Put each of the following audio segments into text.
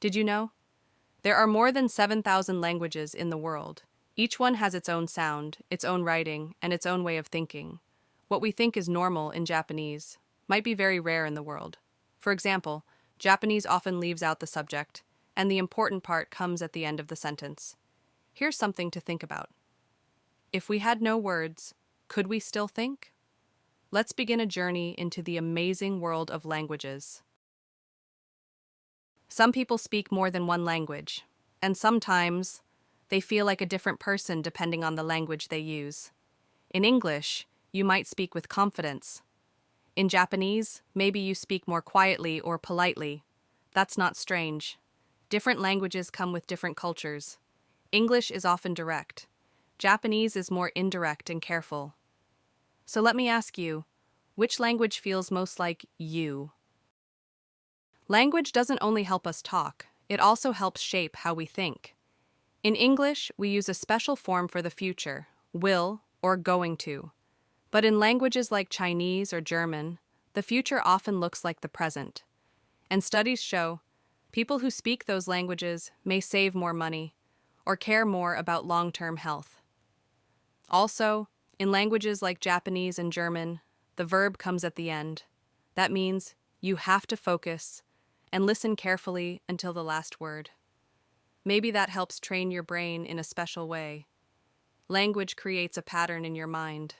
Did you know? There are more than 7,000 languages in the world. Each one has its own sound, its own writing, and its own way of thinking. What we think is normal in Japanese might be very rare in the world. For example, Japanese often leaves out the subject, and the important part comes at the end of the sentence. Here's something to think about. If we had no words, could we still think? Let's begin a journey into the amazing world of languages. Some people speak more than one language, and sometimes they feel like a different person depending on the language they use. In English, you might speak with confidence. In Japanese, maybe you speak more quietly or politely. That's not strange. Different languages come with different cultures. English is often direct. Japanese is more indirect and careful. So let me ask you, which language feels most like you? Language doesn't only help us talk, it also helps shape how we think. In English, we use a special form for the future, will or going to. But in languages like Chinese or German, the future often looks like the present. And studies show people who speak those languages may save more money or care more about long-term health. Also, in languages like Japanese and German, the verb comes at the end. That means you have to focus and listen carefully until the last word. Maybe that helps train your brain in a special way. Language creates a pattern in your mind.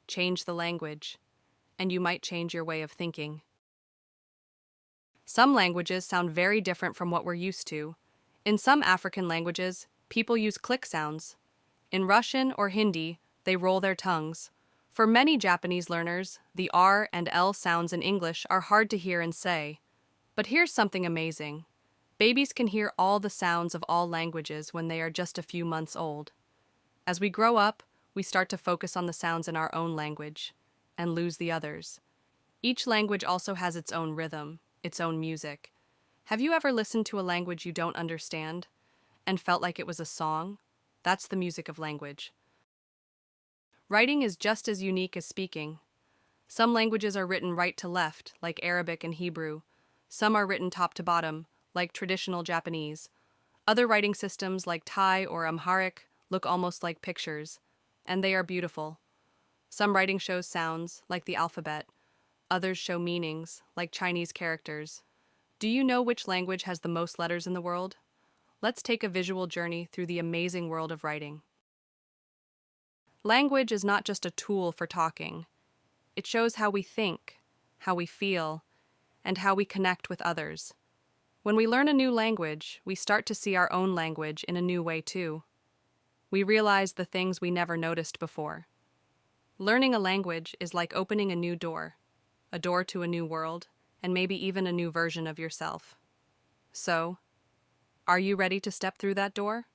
Change the language, and you might change your way of thinking. Some languages sound very different from what we're used to. In some African languages, people use click sounds. In Russian or Hindi, they roll their tongues. For many Japanese learners, the R and L sounds in English are hard to hear and say. But here's something amazing. Babies can hear all the sounds of all languages when they are just a few months old. As we grow up, we start to focus on the sounds in our own language and lose the others. Each language also has its own rhythm, its own music. Have you ever listened to a language you don't understand and felt like it was a song? That's the music of language. Writing is just as unique as speaking. Some languages are written right to left, like Arabic and Hebrew. Some are written top to bottom, like traditional Japanese. Other writing systems, like Thai or Amharic, look almost like pictures, and they are beautiful. Some writing shows sounds, like the alphabet. Others show meanings, like Chinese characters. Do you know which language has the most letters in the world? Let's take a visual journey through the amazing world of writing. Language is not just a tool for talking. It shows how we think, how we feel, and how we connect with others. When we learn a new language, we start to see our own language in a new way too. We realize the things we never noticed before. Learning a language is like opening a new door, a door to a new world, and maybe even a new version of yourself. So, are you ready to step through that door?